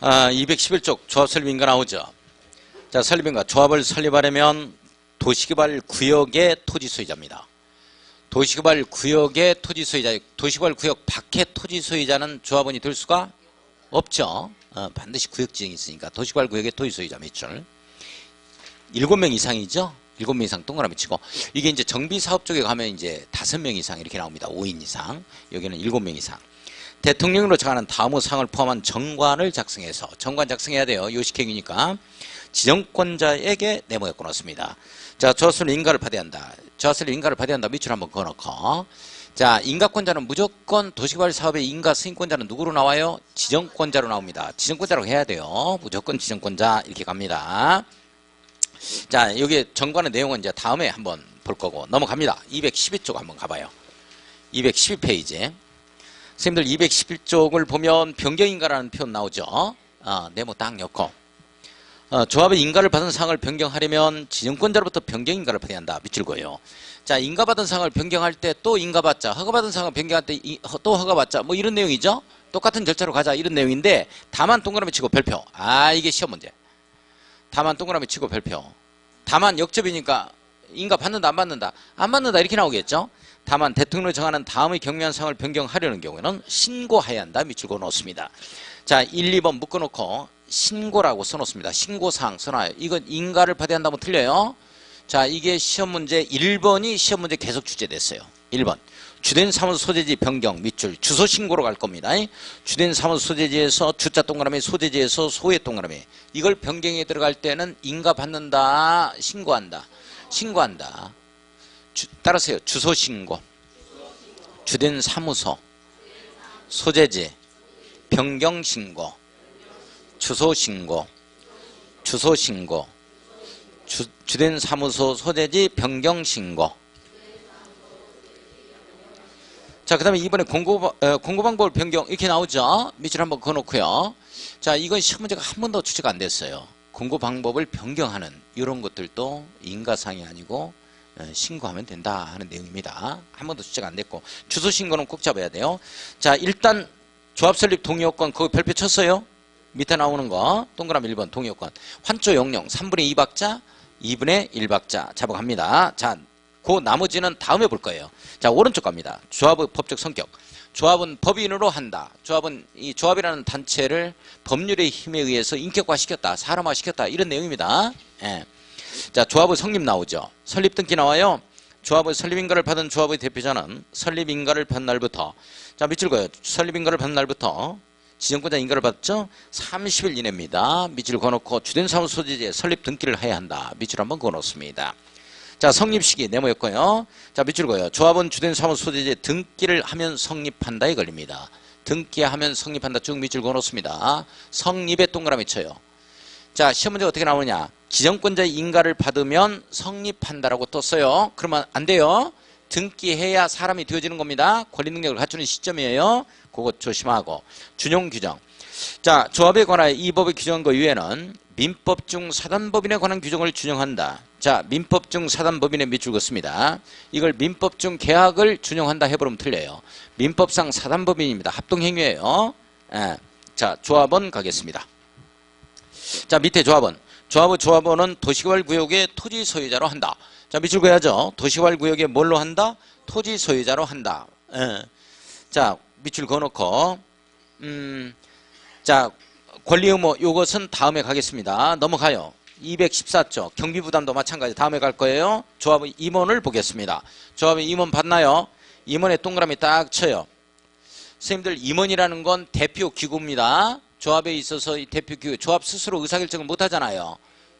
211쪽 조합 설립인가 나오죠. 자, 설립인가. 조합을 설립하려면 도시개발 구역의 토지 소유자입니다. 도시개발 구역의 토지 소유자, 도시개발 구역 밖의 토지 소유자는 조합원이 될 수가 없죠. 반드시 구역 지정이 있으니까 도시개발 구역의 토지 소유자 밑줄 7명 이상이죠. 7명 이상 동그라미 치고, 이게 이제 정비사업 쪽에 가면 이제 5명 이상 이렇게 나옵니다. 5인 이상. 여기는 7명 이상. 대통령으로 정하는 다음의 사항을 포함한 정관을 작성해서, 정관 작성해야 돼요. 요식행위니까. 지정권자에게 네모에 넣습니다. 자, 조합설 인가를 받아야 한다. 조합설 인가를 받아야 한다. 밑줄 한번 그어놓고. 자, 인가권자는 무조건 도시개발 사업의 인가 승인권자는 누구로 나와요? 지정권자로 나옵니다. 지정권자라고 해야 돼요. 무조건 지정권자 이렇게 갑니다. 자, 여기 정관의 내용은 이제 다음에 한번 볼 거고 넘어갑니다. 212쪽 한번 가봐요. 212페이지. 선생님들 211쪽을 보면 변경인가라는 표현 나오죠. 네모 딱 넣고. 조합의 인가를 받은 사항을 변경하려면 지정권자로부터 변경인가를 받아야 한다. 밑줄 그어요. 자, 인가받은 사항을 변경할 때 또 인가받자. 허가받은 사항을 변경할 때 또 허가받자. 뭐 이런 내용이죠. 똑같은 절차로 가자. 이런 내용인데 다만 동그라미 치고 별표. 이게 시험 문제. 다만 동그라미 치고 별표. 다만 역접이니까 인가 받는다 안 받는다. 안 받는다 이렇게 나오겠죠. 다만 대통령이 정하는 다음의 경미한 사항을 변경하려는 경우에는 신고해야 한다. 밑줄 그어 놓습니다. 자, 1, 2번 묶어놓고 신고라고 써놓습니다. 신고사항 써놔요. 이건 인가를 받아야 한다면 틀려요. 자, 이게 시험 문제 1번이 시험 문제 계속 출제됐어요. 1번. 주된 사무소 소재지 변경 밑줄 주소 신고로 갈 겁니다. 주된 사무소 소재지에서 주자 동그라미 소재지에서 소의 동그라미 이걸 변경에 들어갈 때는 인가 받는다 신고한다 신고한다. 따라서요. 주소 신고 주된 사무소 소재지 변경 신고 주소 신고 주소 신고 주된 사무소 소재지 변경 신고. 자, 그 다음에 이번에 공고방법을 변경 이렇게 나오죠. 밑줄 한번 그어놓고요. 자, 이건 시험 문제가 한 번도 출제가 안 됐어요. 공고방법을 변경하는 이런 것들도 인가사항이 아니고 신고하면 된다 하는 내용입니다. 한 번도 출제가 안 됐고 주소 신고는 꼭 잡아야 돼요. 자, 일단 조합 설립 동의요건 그거 별표 쳤어요. 밑에 나오는 거 동그라미 1번 동의요건 환조 용령 3분의 2박자 2분의 1박자 잡아갑니다. 자, 그 나머지는 다음에 볼 거예요. 자, 오른쪽 갑니다. 조합의 법적 성격. 조합은 법인으로 한다. 조합은 이 조합이라는 단체를 법률의 힘에 의해서 인격화시켰다. 사람화시켰다. 이런 내용입니다. 예. 자, 조합의 성립 나오죠. 설립 등기 나와요. 조합의 설립인가를 받은 조합의 대표자는 설립인가를 받은 날부터 자, 밑줄 그어요. 설립인가를 받은 날부터 지정권자 인가를 받죠. 30일 이내입니다. 밑줄 그어놓고 주된 사무소 소재지에 설립 등기를 해야 한다. 밑줄 한번 그어놓습니다. 자, 성립시기 네모였고요. 자, 밑줄 그어요. 조합은 주된 사무소 소재지에 등기를 하면 성립한다에 걸립니다. 등기하면 성립한다. 쭉 밑줄 그어놓습니다. 성립에 동그라미 쳐요. 자, 시험 문제 어떻게 나오느냐. 지정권자의 인가를 받으면 성립한다라고 떴어요. 그러면 안 돼요. 등기해야 사람이 되어지는 겁니다. 권리 능력을 갖추는 시점이에요. 그거 조심하고. 준용 규정. 자, 조합에 관하여 이 법에 규정한 것 이외에는 민법 중 사단법인에 관한 규정을 준용한다. 자, 민법 중 사단법인에 밑줄 긋습니다. 이걸 민법 중 계약을 준용한다 해버리면 틀려요. 민법상 사단법인입니다. 합동행위예요. 예. 자, 조합원 가겠습니다. 자, 밑에 조합원. 조합원은 도시개발구역의 토지 소유자로 한다. 자, 밑줄 그어야죠. 도시개발구역에 뭘로 한다? 토지 소유자로 한다. 예. 자, 밑줄 그어놓고 자, 권리의무 요것은 다음에 가겠습니다. 넘어가요. 214쪽 경비부담도 마찬가지 다음에 갈 거예요. 조합의 임원을 보겠습니다. 조합의 임원 봤나요? 임원의 동그라미 딱 쳐요. 선생님들 임원이라는 건 대표 기구입니다. 조합에 있어서 이 대표 기구 조합 스스로 의사결정을 못하잖아요.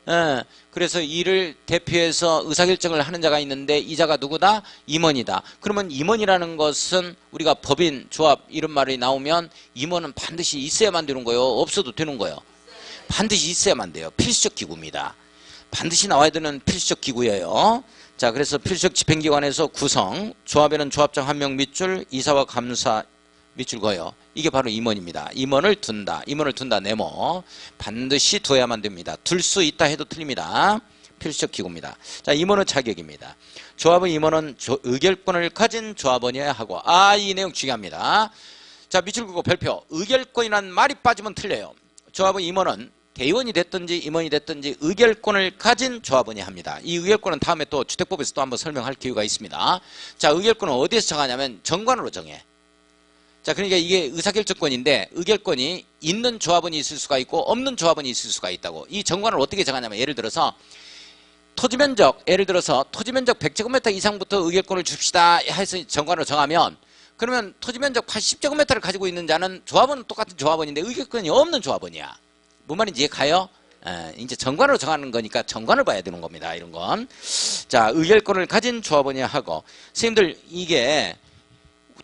예, 그래서 이를 대표해서 의사결정을 하는 자가 있는데 이 자가 누구다? 임원이다. 그러면 임원이라는 것은 우리가 법인, 조합 이런 말이 나오면 임원은 반드시 있어야만 되는 거예요? 없어도 되는 거예요? 반드시 있어야만 돼요. 필수적 기구입니다. 반드시 나와야 되는 필수적 기구예요. 자, 그래서 필수적 집행기관에서 구성, 조합에는 조합장 1명 밑줄, 이사와 감사 밑줄 그어요. 이게 바로 임원입니다. 임원을 둔다. 임원을 둔다. 네모. 반드시 둬야만 됩니다. 둘 수 있다 해도 틀립니다. 필수적 기구입니다. 자, 임원의 자격입니다. 조합의 임원은 의결권을 가진 조합원이어야 하고 이 내용 중요합니다. 자, 밑줄 그고 별표. 의결권이라는 말이 빠지면 틀려요. 조합의 임원은 대의원이 됐든지 임원이 됐든지 의결권을 가진 조합원이 합니다. 이 의결권은 다음에 또 주택법에서 또 한번 설명할 기회가 있습니다. 자, 의결권은 어디에서 정하냐면 정관으로 정해. 자, 그러니까 이게 의사결정권인데 의결권이 있는 조합원이 있을 수가 있고 없는 조합원이 있을 수가 있다고. 이 정관을 어떻게 정하냐면 예를 들어서 토지면적, 예를 들어서 토지면적 100제곱미터 이상부터 의결권을 줍시다 해서 정관으로 정하면 그러면 토지면적 80제곱미터를 가지고 있는 자는 조합원은 똑같은 조합원인데 의결권이 없는 조합원이야. 뭔 말인지 가요? 이제 정관으로 정하는 거니까 정관을 봐야 되는 겁니다. 이런 건. 자, 의결권을 가진 조합원이 하고 선생님들 이게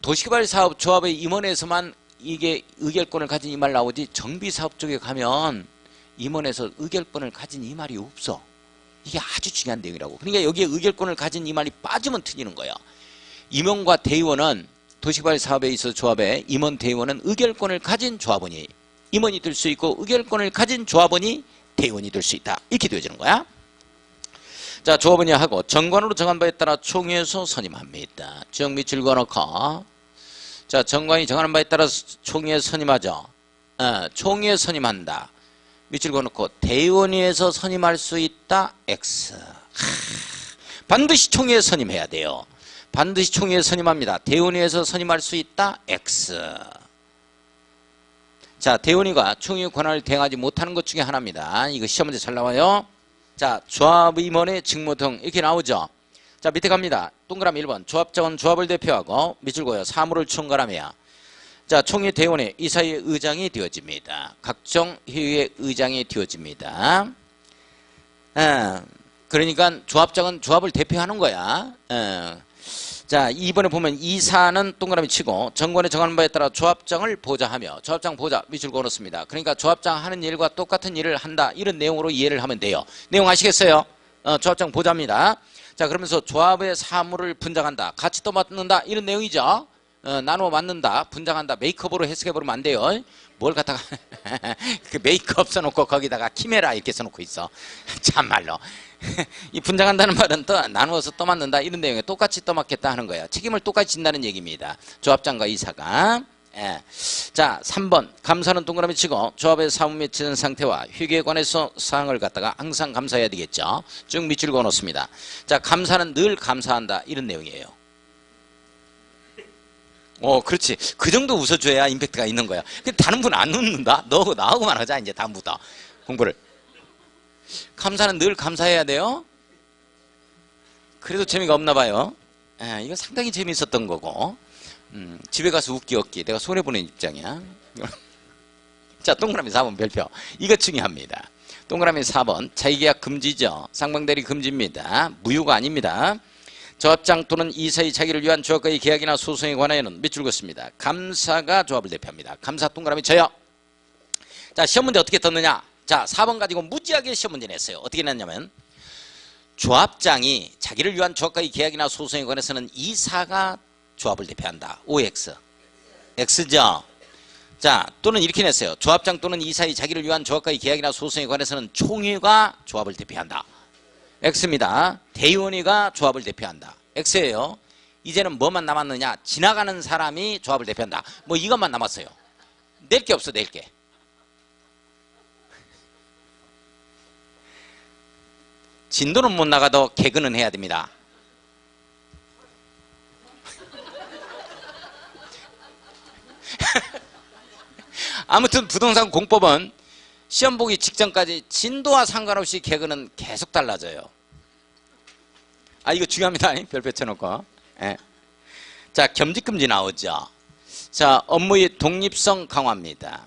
도시개발사업 조합의 임원에서만 이게 의결권을 가진 이 말 나오지 정비사업 쪽에 가면 임원에서 의결권을 가진 이 말이 없어. 이게 아주 중요한 내용이라고. 그러니까 여기에 의결권을 가진 이 말이 빠지면 틀리는 거예요. 임원과 대의원은 도시개발 사업에 있어서 조합에 임원 대의원은 의결권을 가진 조합원이 임원이 될 수 있고 의결권을 가진 조합원이 대의원이 될 수 있다. 이렇게 되어지는 거야. 자, 조합원이 하고 정관으로 정한 바에 따라 총회에서 선임합니다. 지역 밑줄 그어놓고 자, 정관이 정하는 바에 따라 총회에 선임하죠. 총회에 선임한다. 밑줄 그어놓고 대의원위에서 선임할 수 있다. X. 반드시 총회에 선임해야 돼요. 반드시 총회에 선임합니다. 대의원위에서 선임할 수 있다. X. 자, 대의원위가 총회 권한을 대행하지 못하는 것 중에 하나입니다. 이거 시험 문제 잘 나와요. 자, 조합임원의 직무 등 이렇게 나오죠. 자, 밑에 갑니다. 동그라미 1번. 조합장은 조합을 대표하고 밑줄 그어요. 사무를 총괄하며 자, 총회 대의원회 이 사이의 의장이 되어집니다. 각종 회의의 의장이 되어집니다. 그러니까 조합장은 조합을 대표하는 거야. 자, 2번에 보면 이사는 동그라미 치고 정관에 정하는 바에 따라 조합장을 보좌하며 조합장 보좌 밑줄 그어놓습니다. 그러니까 조합장 하는 일과 똑같은 일을 한다. 이런 내용으로 이해를 하면 돼요. 내용 아시겠어요? 조합장 보좌입니다. 자, 그러면서 조합의 사무를 분장한다. 같이 또 맡는다. 이런 내용이죠. 나누어 맡는다. 분장한다. 메이크업으로 해석해버리면 안 돼요. 뭘 갖다가 그 메이크업 써놓고 거기다가 키메라 이렇게 써놓고 있어. 참말로. 이 분장한다는 말은 또 나누어서 떠맡는다 이런 내용에 똑같이 떠맡겠다 하는 거예요. 책임을 똑같이 진다는 얘기입니다. 조합장과 이사가. 자, 3번 감사는 동그라미 치고 조합의 사무 맺히는 상태와 회계에 관해서 사항을 갖다가 항상 감사해야 되겠죠. 쭉 밑줄 그어놓습니다. 자, 감사는 늘 감사한다 이런 내용이에요. 그렇지. 그 정도 웃어줘야 임팩트가 있는 거야. 근데 다른 분은 안 웃는다? 너하고 나하고만 하자 이제 다음부터 공부를. 감사는 늘 감사해야 돼요. 그래도 재미가 없나 봐요. 이거 상당히 재미있었던 거고 집에 가서 웃기 없기 내가 손해보는 입장이야. 자, 동그라미 4번 별표. 이거 중요합니다. 동그라미 4번 자기계약 금지죠. 상방대리 금지입니다. 무효가 아닙니다. 조합장 또는 이사의 자기를 위한 조합과의 계약이나 소송에 관하여는 밑줄 긋습니다. 감사가 조합을 대표합니다. 감사 동그라미 쳐요. 자, 시험 문제 어떻게 떴느냐. 자, 4번 가지고 무지하게 시험 문제 냈어요. 어떻게 냈냐면 조합장이 자기를 위한 조합과의 계약이나 소송에 관해서는 이사가 조합을 대표한다. OX. X죠. 자, 또는 이렇게 냈어요. 조합장 또는 이사의 자기를 위한 조합과의 계약이나 소송에 관해서는 총회가 조합을 대표한다. X입니다. 대의원회가 조합을 대표한다. X예요. 이제는 뭐만 남았느냐. 지나가는 사람이 조합을 대표한다. 뭐 이것만 남았어요. 낼 게 없어. 낼 게. 진도는 못 나가도 개근은 해야 됩니다. 아무튼 부동산 공법은 시험 보기 직전까지 진도와 상관없이 개근은 계속 달라져요. 이거 중요합니다. 별표 쳐놓고. 자, 겸직금지 나오죠. 자, 업무의 독립성 강화입니다.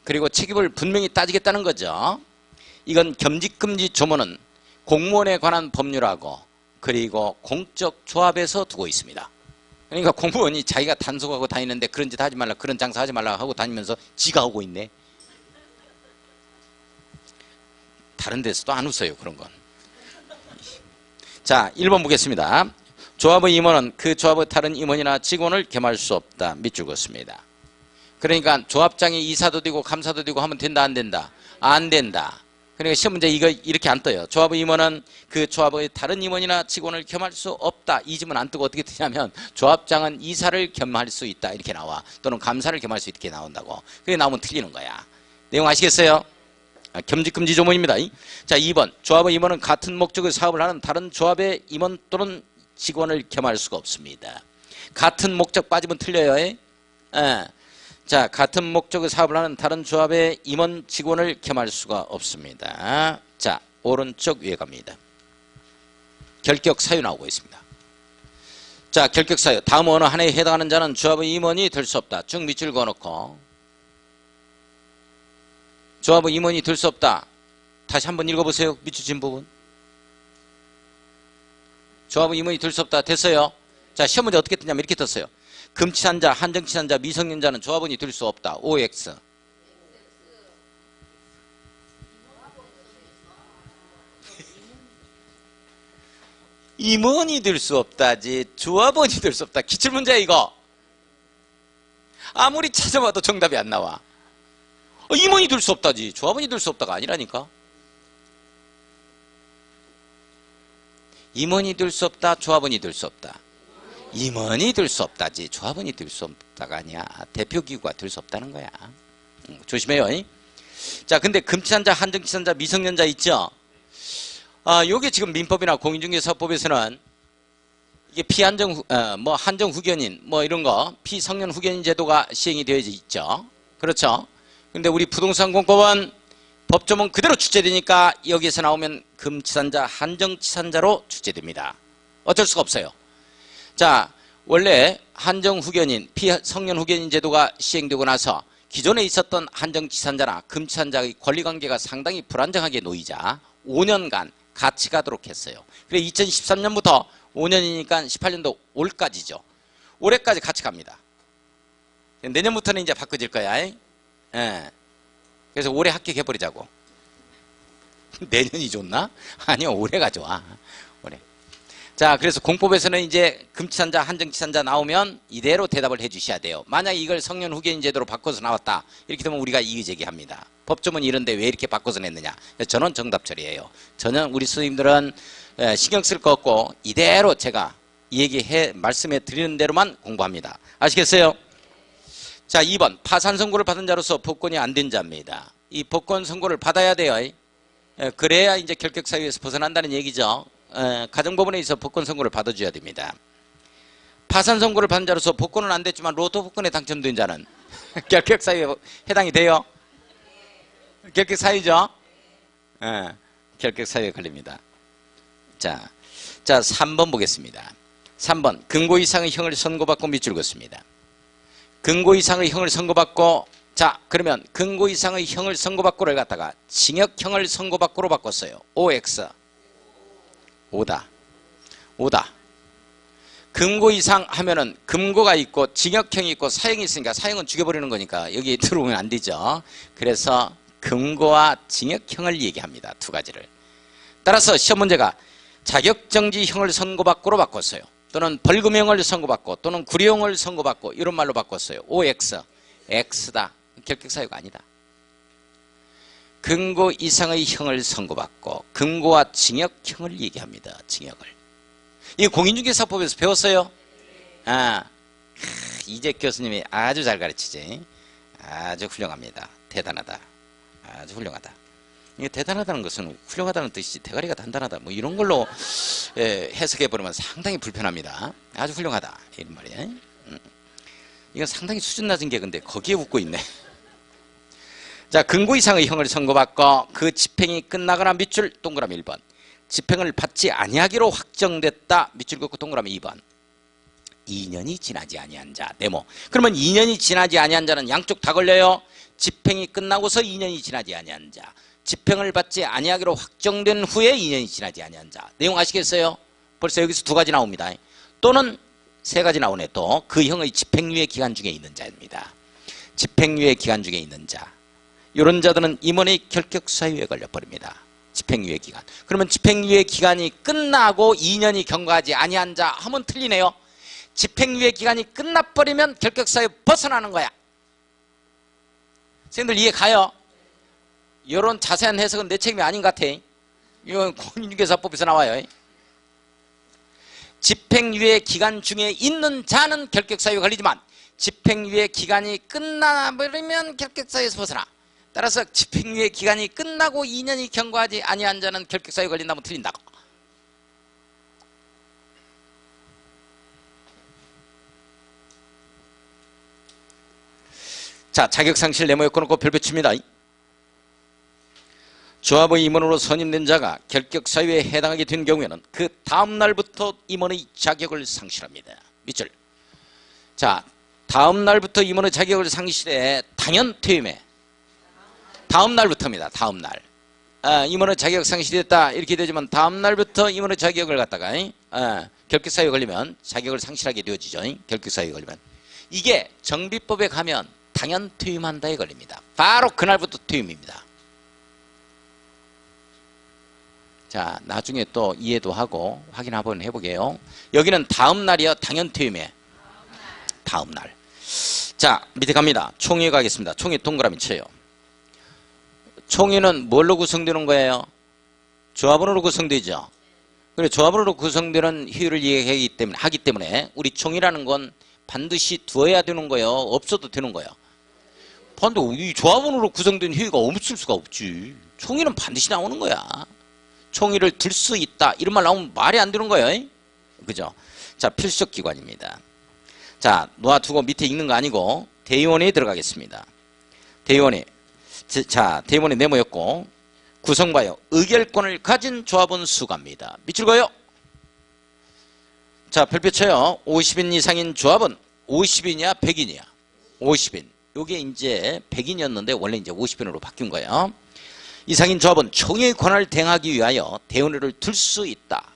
그리고 책임을 분명히 따지겠다는 거죠. 이건 겸직금지 조문은 공무원에 관한 법률하고 그리고 공적 조합에서 두고 있습니다. 그러니까 공무원이 자기가 단속하고 다니는데 그런 짓 하지 말라, 그런 장사 하지 말라 하고 다니면서 지가 하고 있네. 다른 데서도 안 웃어요, 그런 건. 자, 1번 보겠습니다. 조합의 임원은 그 조합의 다른 임원이나 직원을 겸할 수 없다. 밑줄 긋습니다. 그러니까 조합장이 이사도 되고 감사도 되고 하면 된다, 안 된다? 안 된다. 그러니까 시험 문제 이거 이렇게 안 떠요. 조합의 임원은 그 조합의 다른 임원이나 직원을 겸할 수 없다. 이 지문 안 뜨고 어떻게 뜨냐면 조합장은 이사를 겸할 수 있다. 이렇게 나와. 또는 감사를 겸할 수 있게 나온다고. 그게 나오면 틀리는 거야. 내용 아시겠어요? 겸직금지 조문입니다. 자, 2번. 조합의 임원은 같은 목적의 사업을 하는 다른 조합의 임원 또는 직원을 겸할 수가 없습니다. 같은 목적 빠지면 틀려요. 예. 자, 같은 목적의 사업을 하는 다른 조합의 임원 직원을 겸할 수가 없습니다. 자, 오른쪽 위에 갑니다. 결격 사유 나오고 있습니다. 자, 결격 사유. 다음 어느 하나에 해당하는 자는 조합의 임원이 될 수 없다. 쭉 밑줄 그어놓고 조합의 임원이 될 수 없다. 다시 한번 읽어보세요. 밑줄 진 부분. 조합의 임원이 될 수 없다. 됐어요. 자, 시험 문제 어떻게 뜨냐면 이렇게 떴어요. 금치산 자, 한정치산 자, 미성년자는 조합원이 될 수 없다. OX. 임원이 될 수 없다지 조합원이 될 수 없다. 기출문제야 이거. 아무리 찾아봐도 정답이 안 나와. 임원이 될 수 없다지 조합원이 될 수 없다가 아니라니까. 임원이 될 수 없다. 조합원이 될 수 없다. 임원이 될 수 없다지 조합원이 될 수 없다가 아니야. 대표기구가 될 수 없다는 거야. 조심해요. 자, 근데 금치산자, 한정치산자, 미성년자 있죠? 요게 지금 민법이나 공인중개사법에서는 이게 피한정, 한정 후견인, 이런 거, 피성년 후견인 제도가 시행이 되어 있죠. 그렇죠? 근데 우리 부동산 공법은 법조문 그대로 출제되니까 여기에서 나오면 금치산자, 한정치산자로 출제됩니다. 어쩔 수가 없어요. 자, 원래 한정 후견인, 피성년 후견인 제도가 시행되고 나서 기존에 있었던 한정치산자나 금치산자의 권리관계가 상당히 불안정하게 놓이자 5년간 같이 가도록 했어요. 그래 2013년부터 5년이니까 18년도 올까지죠. 올해까지 같이 갑니다. 내년부터는 이제 바꿔질 거야. 예. 그래서 올해 합격해버리자고. 내년이 좋나? 아니요, 올해가 좋아. 올해. 자, 그래서 공법에서는 이제 금치산자, 한정치산자 나오면 이대로 대답을 해주셔야 돼요. 만약 이걸 성년 후견인 제도로 바꿔서 나왔다. 이렇게 되면 우리가 이의제기합니다. 법조문이 이런데 왜 이렇게 바꿔서 냈느냐. 저는 정답 처리예요. 전혀 우리 스님들은 신경 쓸 거 없고 이대로 제가 말씀해 드리는 대로만 공부합니다. 아시겠어요? 자, 2번. 파산 선고를 받은 자로서 복권이 안 된 자입니다. 이 복권 선고를 받아야 돼요. 그래야 이제 결격 사유에서 벗어난다는 얘기죠. 가정법원에 있어 복권 선고를 받아줘야 됩니다. 파산 선고를 받은 자로서 복권은 안 됐지만 로또 복권에 당첨된 자는 결격 사유에 해당이 돼요. 결격 사유죠. 결격 사유에 걸립니다. 자, 3번 보겠습니다. 3번. 근고 이상의 형을 선고받고 밑줄 긋습니다. 근고 이상의 형을 선고받고, 자, 그러면 근고 이상의 형을 선고받고를 갖다가 징역형을 선고받고로 바꿨어요. OX. 오다. 금고 이상 하면은 금고가 있고 징역형이 있고 사형이 있으니까 사형은 죽여버리는 거니까 여기 들어오면 안 되죠. 그래서 금고와 징역형을 얘기합니다. 두 가지를. 따라서 시험 문제가 자격정지형을 선고받고로 바꿨어요. 또는 벌금형을 선고받고 또는 구류형을 선고받고 이런 말로 바꿨어요. OX. X다. 결격사유가 아니다. 근고 이상의 형을 선고받고 근고와 징역형을 얘기합니다. 징역을. 이거 공인중개사법에서 배웠어요? 이재 교수님이 아주 잘 가르치지. 아주 훌륭합니다. 대단하다. 아주 훌륭하다. 이게 대단하다는 것은 훌륭하다는 뜻이지 대가리가 단단하다 뭐 이런 걸로 해석해버리면 상당히 불편합니다. 아주 훌륭하다 이런 말이에요. 이건 상당히 수준 낮은 게 근데 거기에 웃고 있네. 자, 근고 이상의 형을 선고받고 그 집행이 끝나거나 밑줄 동그라미 1번. 집행을 받지 아니하기로 확정됐다. 밑줄 긋고 동그라미 2번. 2년이 지나지 아니한 자. 네모. 그러면 2년이 지나지 아니한 자는 양쪽 다 걸려요. 집행이 끝나고서 2년이 지나지 아니한 자. 집행을 받지 아니하기로 확정된 후에 2년이 지나지 아니한 자. 내용 아시겠어요? 벌써 여기서 두 가지 나옵니다. 또는 세 가지 나오네. 또 그 형의 집행유예 기간 중에 있는 자입니다. 집행유예 기간 중에 있는 자. 이런 자들은 임원의 결격 사유에 걸려버립니다. 집행유예 기간. 그러면 집행유예 기간이 끝나고 2년이 경과하지 아니한 자 하면 틀리네요. 집행유예 기간이 끝나버리면 결격 사유 벗어나는 거야. 선생님들 이해 가요? 이런 자세한 해석은 내 책임이 아닌 것 같아. 이건 공인중개사법에서 나와요. 집행유예 기간 중에 있는 자는 결격 사유에 걸리지만 집행유예 기간이 끝나버리면 결격 사유에서 벗어나. 따라서 집행유예 기간이 끝나고 2년이 경과하지 아니한 자는 결격사유에 걸린다면 틀린다고. 자, 자격상실 내모 요건을 꼭 별표칩니다. 조합의 임원으로 선임된 자가 결격사유에 해당하게 된 경우에는 그 다음날부터 임원의 자격을 상실합니다. 밑줄. 자, 다음날부터 임원의 자격을 상실해 당연 퇴임해. 다음날부터입니다. 다음날. 임원의 자격 상실이 됐다 이렇게 되지만 다음날부터 임원의 자격을 갖다가 결격사유에 걸리면 자격을 상실하게 되어지죠. 결격사유에 걸리면. 이게 정비법에 가면 당연 퇴임한다에 걸립니다. 바로 그날부터 퇴임입니다. 자, 나중에 또 이해도 하고 확인 한번 해보게요. 여기는 다음날이요. 당연 퇴임해. 다음날. 자, 밑에 갑니다. 총회 가겠습니다. 총회 동그라미 쳐요. 총회는 뭘로 구성되는 거예요? 조합원으로 구성되죠. 그리고 조합원으로 구성되는 효율을 하기 때문에 우리 총회라는 건 반드시 두어야 되는 거예요. 없어도 되는 거예요. 반대 이 조합원으로 구성된 회의가 없을 수가 없지. 총회는 반드시 나오는 거야. 총회를 들 수 있다 이런 말 나오면 말이 안 되는 거예요. 그죠? 자, 필수기관입니다. 자, 놓아두고 밑에 읽는 거 아니고 대의원에 들어가겠습니다. 대의원에. 자, 대의원의 네모였고 구성 봐요. 의결권을 가진 조합원 수가입니다. 밑줄 그어요. 자, 별표 쳐요. 50인 이상인 조합은 50인이야 100인이야? 50인. 요게 이제 100인이었는데 원래 이제 50인으로 바뀐 거예요. 이상인 조합은 총회의 권한을 대행하기 위하여 대의원회를 둘 수 있다.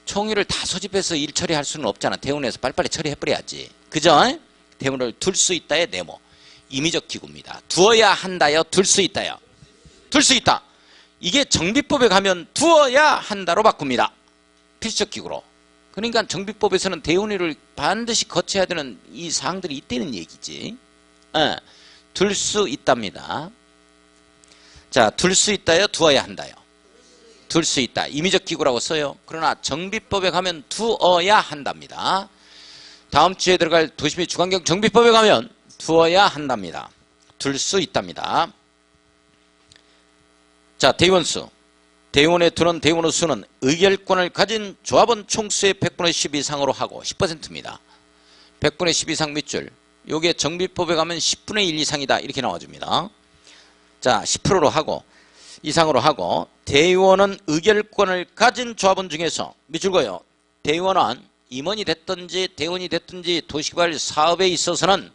총회를 다 소집해서 일 처리할 수는 없잖아. 대의원회에서 빨리빨리 처리해버려야지. 그죠? 대의원회를 둘 수 있다의 네모. 임의적 기구입니다. 두어야 한다요? 둘 수 있다요? 둘 수 있다. 이게 정비법에 가면 두어야 한다로 바꿉니다. 필수적 기구로. 그러니까 정비법에서는 대의원회를 반드시 거쳐야 되는 이 사항들이 있다는 얘기지. 둘 수 있답니다. 자, 둘 수 있다요? 두어야 한다요? 둘 수 있다. 임의적 기구라고 써요. 그러나 정비법에 가면 두어야 한답니다. 다음 주에 들어갈 도시 및 주관경 정비법에 가면 두어야 한답니다. 둘 수 있답니다. 자, 대의원 수. 대의원에 두는 대의원의 수는 의결권을 가진 조합원 총수의 100분의 10 이상으로 하고 10%입니다. 100분의 10 이상 밑줄. 요게 정비법에 가면 10분의 1 이상이다. 이렇게 나와줍니다. 자, 10%로 하고 이상으로 하고 대의원은 의결권을 가진 조합원 중에서 밑줄 그어요. 대의원은 임원이 됐든지 대의원이 됐든지 도시개발 사업에 있어서는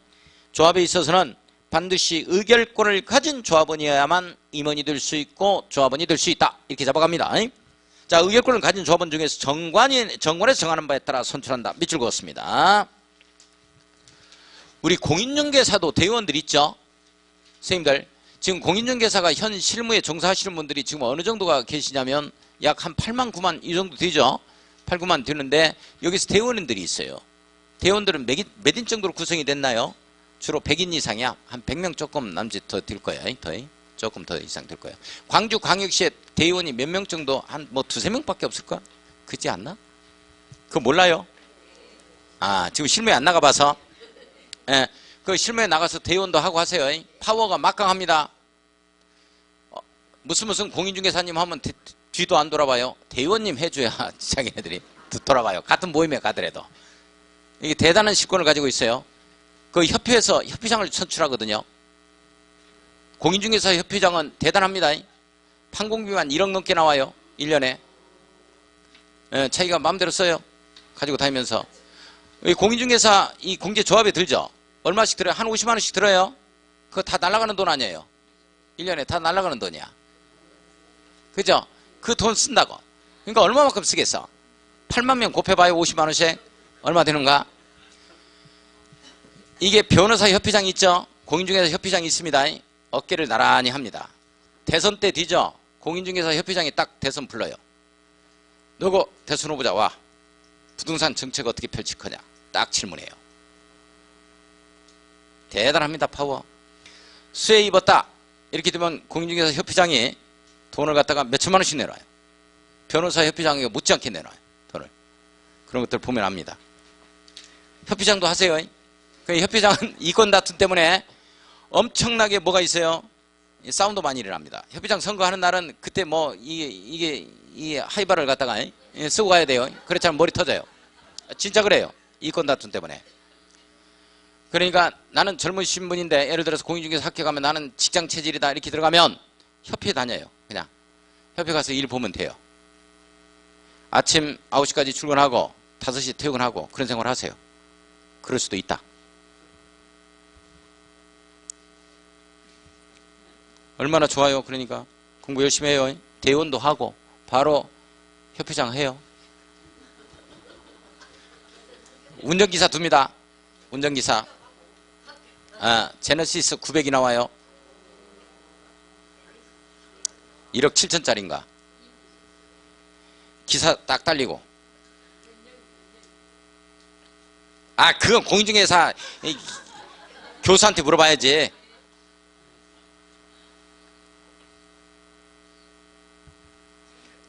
조합에 있어서는 반드시 의결권을 가진 조합원이어야만 임원이 될 수 있고 조합원이 될 수 있다. 이렇게 잡아갑니다. 자, 의결권을 가진 조합원 중에서 정관에서 정하는 바에 따라 선출한다. 밑줄 그었습니다. 우리 공인중개사도 대의원들 있죠? 선생님들. 지금 공인중개사가 현 실무에 종사하시는 분들이 지금 어느 정도가 계시냐면 약 한 8만 9만 이 정도 되죠. 8, 9만 되는데 여기서 대의원들이 있어요. 대의원들은 몇 인 정도로 구성이 됐나요? 주로 100인 이상이야. 한 100명 조금 남짓 더 될 거예요. 조금 더 이상 될 거예요. 광주광역시에 대의원이 몇 명 정도 한 뭐 2, 3명밖에 없을까? 그렇지 않나? 그거 몰라요? 아, 지금 실무에 안 나가봐서. 예. 그 실무에 나가서 대의원도 하고 하세요. 파워가 막강합니다. 무슨 공인중개사님 하면 뒤도 안 돌아봐요. 대의원님 해줘야 자기네들이 돌아봐요. 같은 모임에 가더라도. 이게 대단한 실권을 가지고 있어요. 그 협회에서 협회장을 선출하거든요. 공인중개사 협회장은 대단합니다. 판공비만 1억 넘게 나와요. 1년에. 예, 자기가 마음대로 써요. 가지고 다니면서. 공인중개사 이 공제조합에 들죠. 얼마씩 들어요? 한 50만 원씩 들어요. 그거 다 날아가는 돈 아니에요. 1년에 다 날아가는 돈이야. 그죠? 그 돈 쓴다고. 그러니까 얼마만큼 쓰겠어? 8만 명 곱해봐요. 50만 원씩. 얼마 되는가? 이게 변호사 협회장 있죠? 공인중개사 협회장이 있습니다. 어깨를 나란히 합니다. 대선 때 뒤져. 공인중개사 협회장이 딱 대선 불러요. 너고 대선 후보자 와. 부동산 정책 어떻게 펼칠 거냐. 딱 질문해요. 대단합니다. 파워. 수해 입었다. 이렇게 되면 공인중개사 협회장이 돈을 갖다가 몇 천만 원씩 내놔요. 변호사 협회장이 못지않게 내놔요. 돈을. 그런 것들 보면 압니다. 협회장도 하세요. 그 협회장은 이권 다툼 때문에 엄청나게 뭐가 있어요? 싸움도 많이 일어납니다. 협의장 선거하는 날은 그때 뭐 이 하이바를 갖다가 쓰고 가야 돼요. 그렇지 않으면 머리 터져요. 진짜 그래요. 이권 다툼 때문에. 그러니까 나는 젊으신 분인데 예를 들어서 공인중개사 학교 가면 나는 직장 체질이다 이렇게 들어가면 협회 다녀요. 그냥 협회 가서 일 보면 돼요. 아침 9시까지 출근하고 5시 퇴근하고 그런 생활 하세요. 그럴 수도 있다. 얼마나 좋아요. 그러니까 공부 열심히 해요. 대원도 하고 바로 협회장 해요. 운전기사 둡니다. 운전기사. 제너시스 900이 나와요. 1억 7천짜리인가. 기사 딱 달리고. 그건 공인중개사 교수한테 물어봐야지.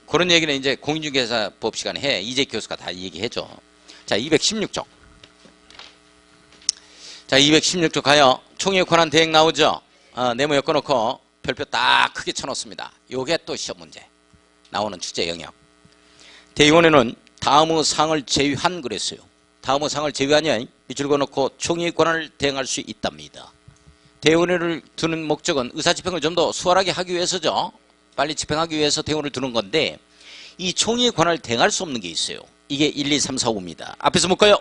그런 얘기는 이제 공인중개사법 시간에 해. 이재 교수가 다 얘기해줘. 자, 216조. 자, 216조 가요. 총회 권한 대행 나오죠. 네모 엮어놓고 별표 딱 크게 쳐놓습니다. 요게 또 시험 문제 나오는 출제 영역. 대의원회는 다음의 사항을 제외한 그랬어요. 다음의 사항을 제외하냐? 밑줄 그어놓고 총회 권한을 대행할 수 있답니다. 대의원회를 두는 목적은 의사집행을 좀 더 수월하게 하기 위해서죠. 빨리 집행하기 위해서 대의원을 두는 건데 이 총회의 권한을 대행할 수 없는 게 있어요. 이게 1, 2, 3, 4, 5입니다. 앞에서 묶어요.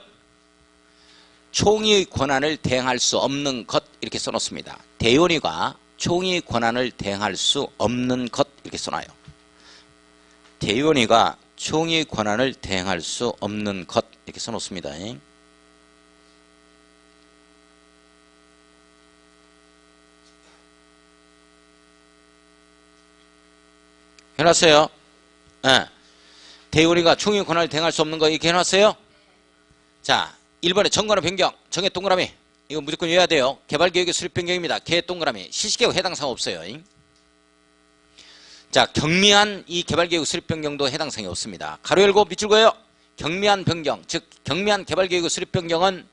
총회의 권한을 대행할 수 없는 것 이렇게 써놓습니다. 대의원회가 총회의 권한을 대행할 수 없는 것 이렇게 써놔요. 대의원회가 총회의 권한을 대행할 수 없는 것 이렇게 써놓습니다. 해놨어요. 대의원회가 총회의 권한을 대행할 수 없는 거 이렇게 해놨어요. 자, 1번에 정관의 변경, 정의 동그라미. 이거 무조건 외워야 돼요. 개발계획의 수립 변경입니다. 개 동그라미. 실시계획 해당 사항 없어요. 자, 경미한 이 개발계획 수립 변경도 해당 사항이 없습니다. 가로 열고 밑줄 그어요. 경미한 변경, 즉 경미한 개발계획 수립 변경은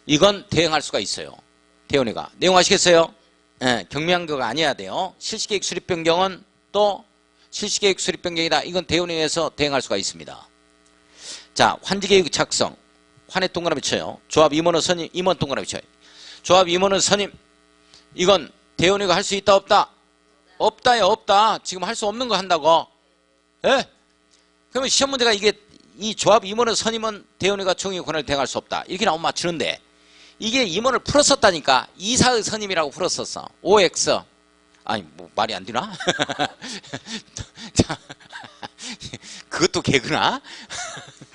이건 대행할 수가 있어요. 대의원회가. 내용 아시겠어요? 경미한 거가 아니어야 돼요. 실시계획 수립 변경은 또 실시계획 수립 변경이다. 이건 대의원회에서 대행할 수가 있습니다. 자, 환지계획 작성. 환의 동그라미 쳐요. 조합 임원의 선임, 임원 동그라미 쳐요. 조합 임원의 선임. 이건 대의원회가 할 수 있다 없다? 없다요. 없다. 지금 할 수 없는 거 한다고. 예? 그러면 시험 문제가 이게 이 조합 임원의 선임은 대의원회가 총회 권한을 대행할 수 없다. 이렇게 나오면 맞추는데 이게 임원을 풀었었다니까. 이사의 선임이라고 풀었었어. OX. 아니 뭐 말이 안 되나? 자, 그것도 개그나?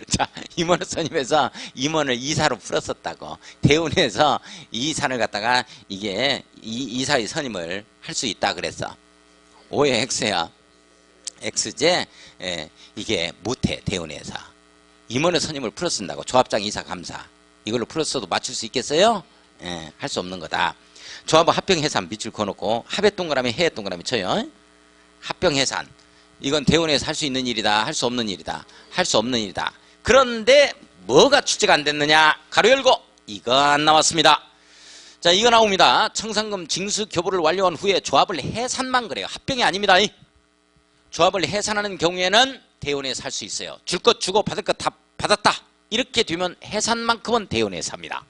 자, 임원을 선임해서 임원을 이사로 풀었었다고. 대의원회에서 이사를 갖다가 이게 이사의 선임을 할 수 있다 그랬어. 오해 X야. X제. 이게 못해. 대의원회에서 임원의 선임을 풀어쓴다고. 조합장 이사 감사 이걸로 풀었어도 맞출 수 있겠어요? 할 수 없는 거다. 조합은 합병해산 밑줄 그어놓고 합의 동그라미 해의 동그라미 쳐요. 합병해산 이건 대의원회에서 할 수 있는 일이다. 할 수 없는 일이다. 할 수 없는 일이다. 그런데 뭐가 출제가 안 됐느냐? 가로 열고 이거 안 나왔습니다. 자, 이거 나옵니다. 청산금 징수 교부를 완료한 후에 조합을 해산만 그래요. 합병이 아닙니다. 조합을 해산하는 경우에는 대의원회에서 할 수 있어요. 줄 것 주고 받을 것 다 받았다. 이렇게 되면 해산만큼은 대의원회에서 합니다.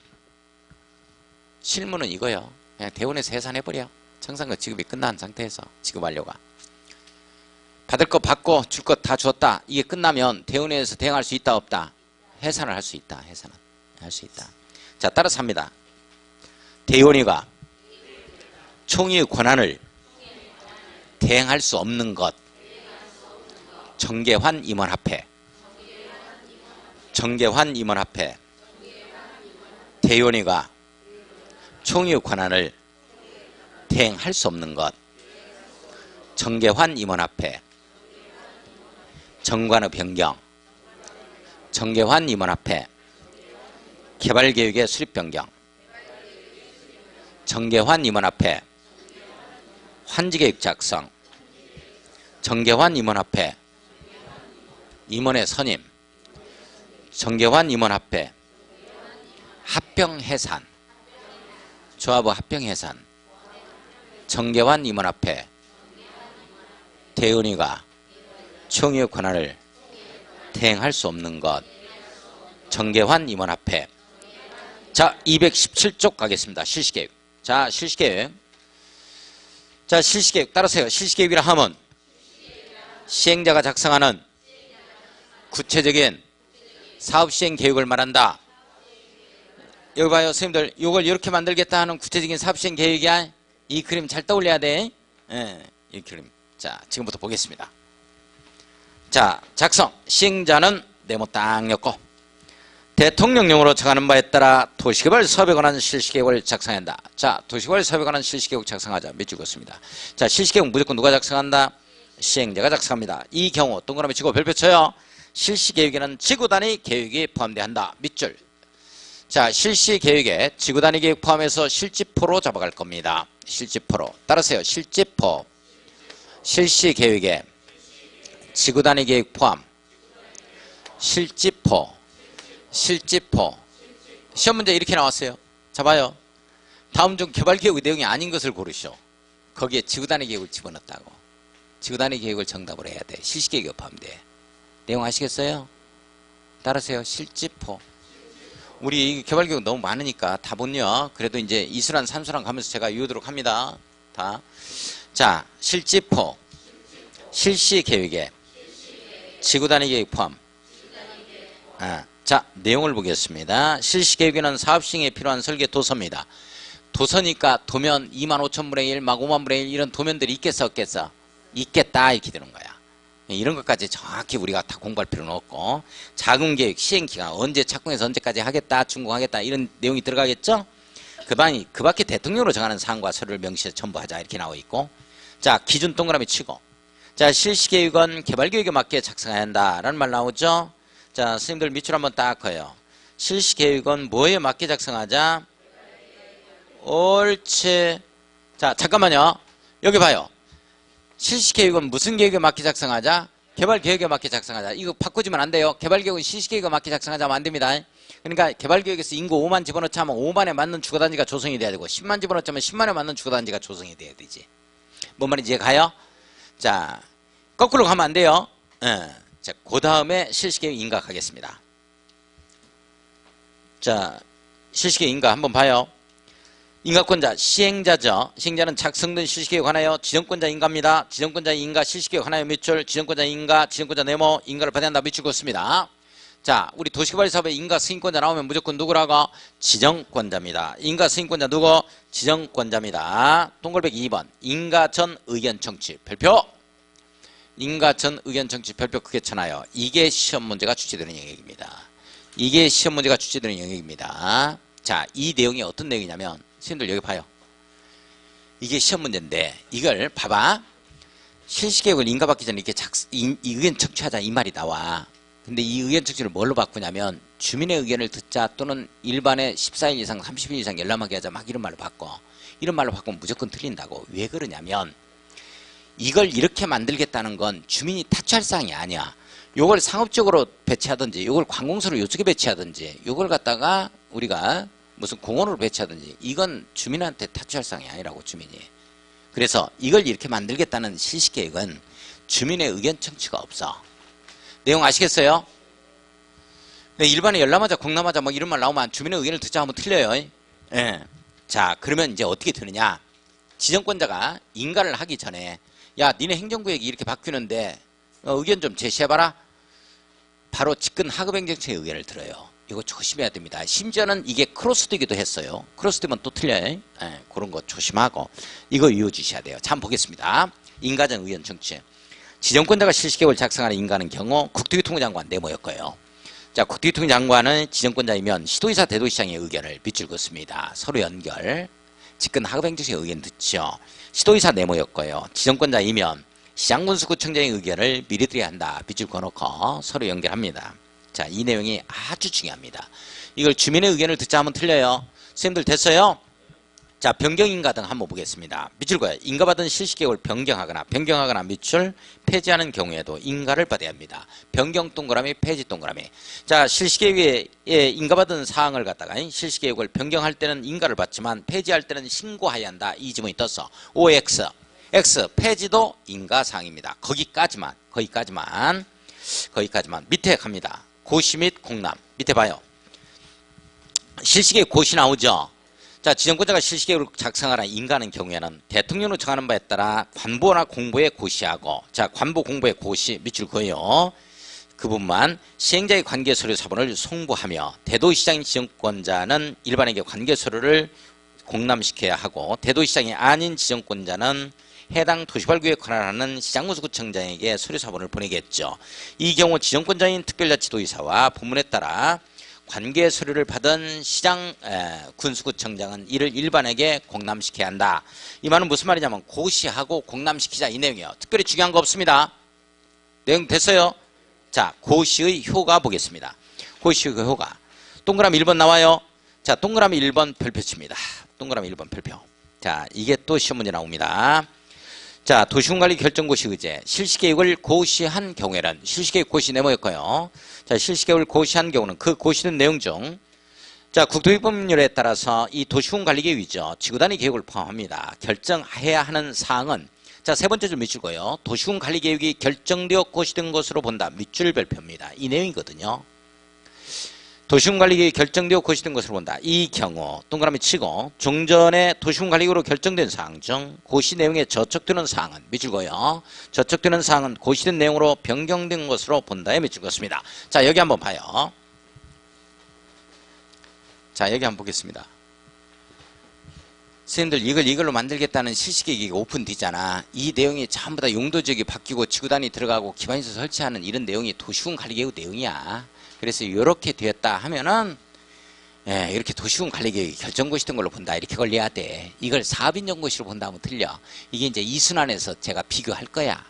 실무는 이거요. 그냥 대의원회에서 해산해버려. 청산금 지급이 끝난 상태에서 지급 완료가. 받을 거 받고 줄 것 다 주었다. 이게 끝나면 대의원회에서 대응할 수 있다 없다? 해산을 할 수 있다. 해산은 할 수 있다. 자, 따라서 합니다. 대의원회가 총회의 권한을 대행할 수 없는 것. 정계환 임원합회. 정계환 임원합회. 대의원회가 총회의 권한을 대행할 수 없는 것. 정계환 임원합회. 정관의 변경. 정계환 임원합회. 개발계획의 수립 변경. 정계환 임원합회. 환지계획 작성. 정계환 임원합회. 임원의 선임. 정계환 임원합회. 합병 해산. 조합의 합병해산, 정계환 임원 앞에 대은이가 총유의 권한을 대행할 수 없는 것. 정계환 임원 앞에. 자, 217쪽 가겠습니다. 실시계획. 자, 실시계획. 자, 실시계획 따르세요. 실시계획이라 하면 시행자가 작성하는 구체적인 사업시행 계획을 말한다. 여기 봐요. 선생님들 이걸 이렇게 만들겠다 하는 구체적인 사업시행 계획이야. 이 그림 잘 떠올려야 돼. 예, 이 그림. 자, 지금부터 보겠습니다. 자, 작성. 시행자는 네모 딱 엮고 대통령령으로 정하는 바에 따라 도시개발 사업에 관한 실시계획을 작성한다. 자, 도시개발 사업에 관한 실시계획 작성하자. 몇 줄 긋습니다. 자, 실시계획 무조건 누가 작성한다? 시행자가 작성합니다. 이 경우 동그라미 치고 별표 쳐요. 실시계획에는 지구단위 계획이 포함돼야 한다. 밑줄. 자, 실시계획에 지구단위 계획 포함해서 실지포로 잡아갈 겁니다. 실지포로. 따르세요. 실지포. 실시계획에 지구단위 계획 포함. 실지포. 실지포. 시험 문제 이렇게 나왔어요. 자, 봐요. 다음 중 개발계획의 내용이 아닌 것을 고르시오. 거기에 지구단위 계획을 집어넣었다고. 지구단위 계획을 정답으로 해야 돼. 실시계획에 포함돼. 내용 아시겠어요? 따르세요. 실지포. 우리 개발계획 너무 많으니까 답은요. 그래도 이제 이수란 산수란 가면서 제가 이어도록 합니다. 다. 자, 실지포. 실시계획에 지구단위 계획 포함. 자, 내용을 보겠습니다. 실시계획에는 사업시행에 필요한 설계 도서입니다. 도서니까 도면 25,000분의 1, 막 5만분의 1 이런 도면들이 있겠어 없겠어? 있겠다 이렇게 되는 거야. 이런 것까지 정확히 우리가 다 공부할 필요는 없고 자금계획, 시행기간 언제 착공해서 언제까지 하겠다, 준공하겠다 이런 내용이 들어가겠죠? 그 밖에 대통령으로 정하는 사항과 서류를 명시해서 첨부하자 이렇게 나와 있고 자, 기준 동그라미 치고 자, 실시계획은 개발계획에 맞게 작성해야 한다라는 말 나오죠? 자, 선생님들 밑줄 한번 딱 커요. 실시계획은 뭐에 맞게 작성하자? 옳지. 자, 잠깐만요. 여기 봐요. 실시계획은 무슨 계획에 맞게 작성하자? 개발계획에 맞게 작성하자. 이거 바꾸지면 안 돼요. 개발계획은 실시계획에 맞게 작성하자면 안 됩니다. 그러니까 개발계획에서 인구 5만 집어넣자면 5만에 맞는 주거단지가 조성이 돼야 되고 10만 집어넣자면 10만에 맞는 주거단지가 조성이 돼야 되지. 뭔 말인지 가요? 자, 거꾸로 가면 안 돼요. 자, 그 다음에 실시계획 인가하겠습니다. 자, 실시계획 인가 한번 봐요. 인가권자 시행자죠. 시행자는 작성된 실시계획 하나요. 지정권자 인가입니다. 지정권자 인가 실시계획 하나요. 밑줄. 지정권자 인가, 지정권자 네모 인가를 받아야 한다. 밑줄 긋습니다. 자, 우리 도시개발 사업에 인가 승인권자 나오면 무조건 누구라고? 지정권자입니다. 인가 승인권자 누구? 지정권자입니다. 동글배기 2번 인가 전 의견 청취 별표. 인가 전 의견 청취 별표 크게 쳐놔요. 이게 시험 문제가 출제되는 영역입니다. 이게 시험 문제가 출제되는 영역입니다. 자, 이 내용이 어떤 내용이냐면 선생님들 여기 봐요. 이게 시험 문제인데 이걸 봐봐. 실시계획을 인가받기 전에 이렇게 이 의견 청취하자 이 말이 나와. 근데 이 의견 청취를 뭘로 바꾸냐면 주민의 의견을 듣자 또는 일반에 14일 이상 30일 이상 열람하게 하자 막 이런 말로 바꿔. 이런 말로 바꾸면 무조건 틀린다고. 왜 그러냐면 이걸 이렇게 만들겠다는 건 주민이 타취할 사항이 아니야. 요걸 상업적으로 배치하든지 요걸 관공서로 요쪽에 배치하든지 요걸 갖다가 우리가 무슨 공원으로 배치하든지 이건 주민한테 타취할 사항이 아니라고 주민이. 그래서 이걸 이렇게 만들겠다는 실시계획은 주민의 의견 청취가 없어. 내용 아시겠어요? 일반에 열람하자 공람하자 뭐 이런 말 나오면 주민의 의견을 듣자 하면 틀려요. 예. 자, 그러면 이제 어떻게 되느냐. 지정권자가 인가를 하기 전에 야, 니네 행정구역이 이렇게 바뀌는데 의견 좀 제시해봐라. 바로 직근 하급행정처의 의견을 들어요. 이거 조심해야 됩니다. 심지어는 이게 크로스되기도 했어요. 크로스되면 또 틀려요. 예, 그런 거 조심하고 이거 이어주셔야 돼요. 자, 한번 보겠습니다. 인가 전 의견 청취. 지정권자가 실시계획을 작성하는 인가는 경우 국토교통부 장관 네모일 거예요. 자, 국토교통부 장관은 지정권자이면 시도지사 대도시장의 의견을 밑줄 긋습니다. 서로 연결. 직근 하급행정처의 의견 듣죠. 시도지사 네모였고요. 지정권자이면 시장군수구청장의 의견을 미리 드려야 한다. 밑줄 그어놓고 서로 연결합니다. 자, 이 내용이 아주 중요합니다. 이걸 주민의 의견을 듣자 하면 틀려요. 선생님들 됐어요? 자, 변경인가 등 한번 보겠습니다. 밑줄 그어요. 인가받은 실시계획을 변경하거나 밑줄 폐지하는 경우에도 인가를 받아야 합니다. 변경 동그라미, 폐지 동그라미. 자, 실시계획에 인가받은 사항을 갖다가 실시계획을 변경할 때는 인가를 받지만 폐지할 때는 신고해야 한다. 이 지문이 떴어. OX. X 폐지도 인가사항입니다. 거기까지만. 밑에 갑니다. 고시 및 공람. 밑에 봐요. 실시계획 고시 나오죠. 자, 지정권자가 실시계획을 작성하라 인가하는 경우에는 대통령으로 정하는 바에 따라 관보나 공보에 고시하고, 자, 관보 공보에 고시 밑줄 그어요. 그 부분만 시행자의 관계서류 사본을 송부하며 대도시장인 지정권자는 일반에게 관계서류를 공람시켜야 하고, 대도시장이 아닌 지정권자는 해당 도시발구에 관할하는 시장군수구청장에게 서류사본을 보내겠죠. 이 경우 지정권자인 특별자치도의사와 부문에 따라 관계 서류를 받은 군수구청장은 이를 일반에게 공람시켜야 한다. 이 말은 무슨 말이냐면 고시하고 공람시키자 이 내용이에요. 특별히 중요한 거 없습니다. 내용 됐어요? 자, 고시의 효과 보겠습니다. 고시의 효과. 동그라미 1번 나와요. 자, 동그라미 1번 별표 칩니다. 동그라미 1번 별표. 자, 이게 또 시험 문제 나옵니다. 자, 도시군관리 결정고시 의제. 실시계획을 고시한 경우에는 실시계획 고시 네모였고요. 자, 실시계획을 고시한 경우는 그 고시된 내용 중, 자, 국토기법률에 따라서 이 도시군관리계획이죠. 지구단위 계획을 포함합니다. 결정해야 하는 사항은, 자, 세 번째 줄 밑줄고요. 도시군관리계획이 결정되어 고시된 것으로 본다. 밑줄 별표입니다. 이 내용이거든요. 도시군관리계획이 결정되어 고시된 것으로 본다. 이 경우 동그라미 치고 종전에 도시군관리계획으로 결정된 사항 중 고시 내용에 저촉되는 사항은 밑줄 그어요. 저촉되는 사항은 고시된 내용으로 변경된 것으로 본다에 밑줄 그었습니다. 자, 여기 한번 봐요. 자, 여기 한번 보겠습니다. 선생님들 이걸로 만들겠다는 실시계획이 오픈되잖아. 이 내용이 전부 다 용도지역이 바뀌고 지구단위 들어가고 기반시설 설치하는 이런 내용이 도시군관리계획 내용이야. 그래서 이렇게 되었다 하면은, 예, 이렇게 도시군관리계획이 결정고시된 걸로 본다. 이렇게 걸려야 돼. 이걸 사업인정고시로 본다 하면 틀려. 이게 이제 이 순환에서 제가 비교할 거야.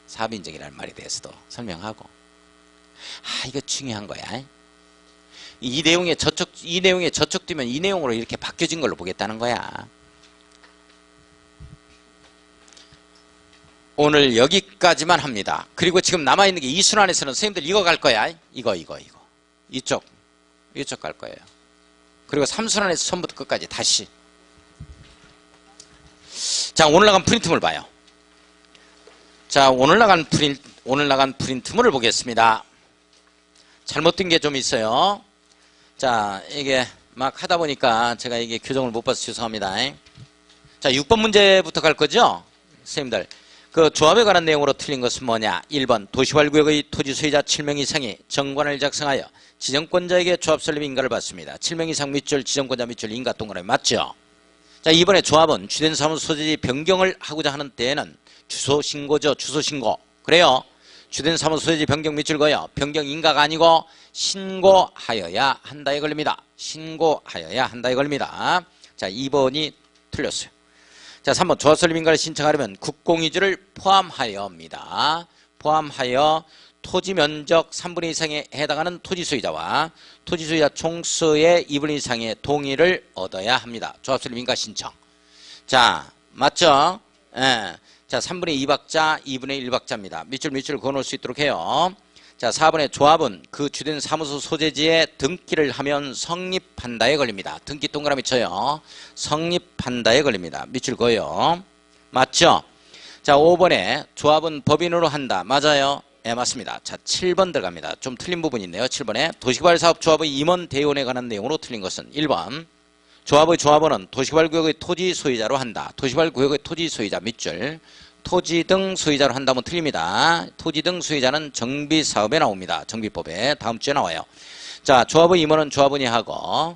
사업인정이라는 말에 대해서도 설명하고. 아, 이거 중요한 거야. 이 내용에 저촉되면 이 내용으로 이렇게 바뀌어진 걸로 보겠다는 거야. 오늘 여기까지만 합니다. 그리고 지금 남아있는 게 이 순환에서는 선생님들 이거 갈 거야. 이거. 이쪽 갈 거예요. 그리고 3순환에서 처음부터 끝까지 다시. 자, 오늘 나간 프린트물 봐요. 자, 오늘 나간 프린트물을 보겠습니다. 잘못된 게 좀 있어요. 자, 이게 막 하다 보니까 제가 이게 교정을 못 봐서 죄송합니다. 자, 6번 문제부터 갈 거죠? 선생님들. 그 조합에 관한 내용으로 틀린 것은 뭐냐? 1번 도시활구역의 토지 소유자 7명 이상이 정관을 작성하여 지정권자에게 조합 설립 인가를 받습니다. 7명 이상 밑줄 지정권자 밑줄 인가 동그라미 맞죠? 자, 이번에 조합은 주된 사무소 소재지 변경을 하고자 하는 때에는 주소 신고죠. 주소 신고. 그래요. 주된 사무소 소재지 변경 밑줄 거요. 변경 인가가 아니고 신고하여야 한다에 걸립니다. 신고하여야 한다에 걸립니다. 자, 2번이 틀렸어요. 자, 3번 조합 설립 인가를 신청하려면 국공유지를 포함하여입니다. 포함하여 토지 면적 3분의 2 이상에 해당하는 토지 소유자와 토지 소유자 총수의 2분의 2 이상의 동의를 얻어야 합니다. 조합 설립 인가 신청. 자, 맞죠? 예. 자, 3분의 2박자, 2분의 1박자입니다. 밑줄 그어놓을 수 있도록 해요. 자, 4번의 조합은 그 주된 사무소 소재지에 등기를 하면 성립한다에 걸립니다. 등기 동그라미 쳐요. 성립한다에 걸립니다. 밑줄 그어요. 맞죠? 자, 5번에 조합은 법인으로 한다. 맞아요? 네, 맞습니다. 자, 7번 들어갑니다. 좀 틀린 부분이 있네요. 7번에 도시개발사업조합의 임원 대원에 관한 내용으로 틀린 것은 1번 조합의 조합원은 도시개발구역의 토지 소유자로 한다. 도시개발구역의 토지 소유자 밑줄 토지 등 소유자로 한다면 틀립니다. 토지 등 소유자는 정비사업에 나옵니다. 정비법에 다음 주에 나와요. 자, 조합의 임원은 조합원이 하고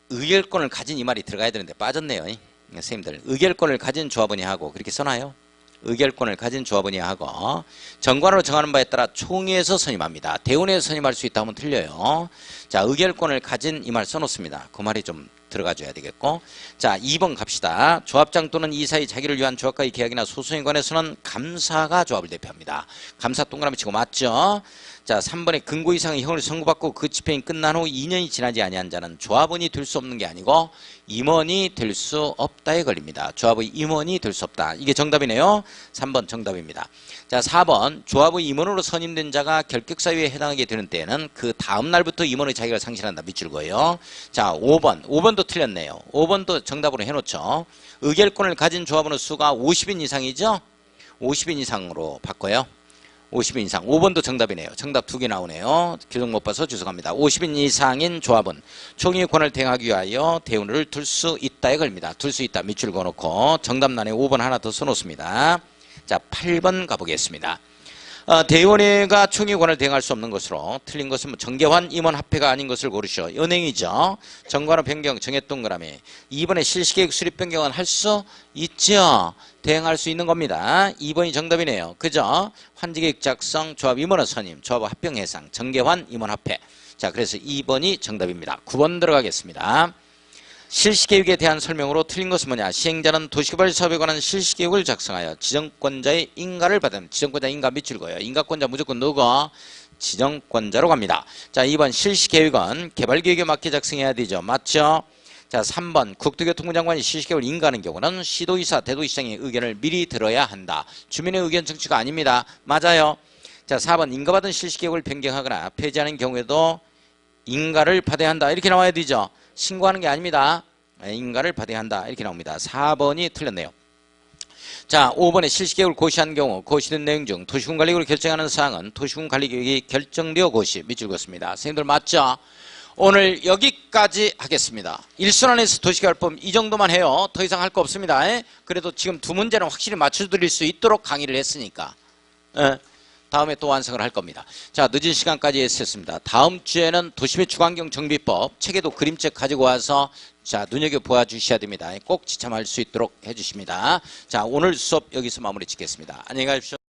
의결권을 가진 이 말이 들어가야 되는데 빠졌네요. 선생님들 의결권을 가진 조합원이 하고 그렇게 써놔요. 의결권을 가진 조합원이 하고 정관으로 정하는 바에 따라 총회에서 선임합니다. 대원에서 선임할 수 있다 하면 틀려요. 자, 의결권을 가진 이 말 써놓습니다. 그 말이 좀 들어가줘야 되겠고. 자, 2번 갑시다. 조합장 또는 이사의 자기를 위한 조합과의 계약이나 소송에 관해서는 감사가 조합을 대표합니다. 감사 동그라미 치고 맞죠? 자, 3번에 근고 이상의 형을 선고받고 그 집행이 끝난 후 2년이 지나지 아니한 자는 조합원이 될 수 없는 게 아니고 임원이 될 수 없다에 걸립니다. 조합의 임원이 될 수 없다. 이게 정답이네요. 3번 정답입니다. 자, 4번 조합의 임원으로 선임된 자가 결격사유에 해당하게 되는 때에는 그 다음 날부터 임원의 자격을 상실한다. 밑줄 거예요. 자, 5번도 틀렸네요. 5번도 정답으로 해놓죠. 의결권을 가진 조합원의 수가 50인 이상이죠. 50인 이상으로 바꿔요. 50인 이상. 5번도 정답이네요. 정답 2개 나오네요. 교정 못 봐서 죄송합니다. 50인 이상인 조합은 총의 권한을 대행하기 위하여 대우를 둘 수 있다에 걸립니다. 둘 수 있다. 밑줄 그어놓고 정답란에 5번 하나 더 써놓습니다. 자, 8번 가보겠습니다. 대의원회가 총의 권한을 대행할 수 없는 것으로 틀린 것은 정계환 임원 합회가 아닌 것을 고르시오. 은행이죠. 정관원 변경 정했 동그라미. 2번에 실시계획 수립 변경은 할 수 있죠. 대행할 수 있는 겁니다. 2번이 정답이네요. 그죠? 환지계획 작성, 조합 임원의 선임, 조합 합병 해상, 정계환 임원 합회. 자, 그래서 2번이 정답입니다. 9번 들어가겠습니다. 실시계획에 대한 설명으로 틀린 것은 뭐냐? 시행자는 도시개발 사업에 관한 실시계획을 작성하여 지정권자의 인가를 받은 지정권자 인가 밑줄 거예요. 인가권자 무조건 누구? 지정권자로 갑니다. 자, 2번 실시계획은 개발계획에 맞게 작성해야 되죠. 맞죠? 자, 3번 국토교통부 장관이 실시계획을 인가하는 경우는 시도의사, 대도시장의 의견을 미리 들어야 한다. 주민의 의견 청취가 아닙니다. 맞아요. 자, 4번 인가받은 실시계획을 변경하거나 폐지하는 경우에도 인가를 받아야 한다. 이렇게 나와야 되죠. 신고하는 게 아닙니다. 인가를 받아야 한다. 이렇게 나옵니다. 4번이 틀렸네요. 자, 5번에 실시계획을 고시한 경우 고시된 내용 중 도시군관리계획을 결정하는 사항은 도시군관리계획이 결정되어 고시. 밑줄 긋습니다. 선생님들 맞죠? 오늘 여기까지 하겠습니다. 일순환에서 도시개발법 이 정도만 해요. 더 이상 할 거 없습니다. 그래도 지금 두 문제는 확실히 맞춰드릴 수 있도록 강의를 했으니까 다음에 또 완성을 할 겁니다. 자, 늦은 시간까지 했었습니다. 다음 주에는 도시의 주거환경 정비법 책에도 그림책 가지고 와서 자, 눈여겨보아 주셔야 됩니다. 꼭 지참할 수 있도록 해주십니다. 자, 오늘 수업 여기서 마무리 짓겠습니다. 안녕히 가십시오.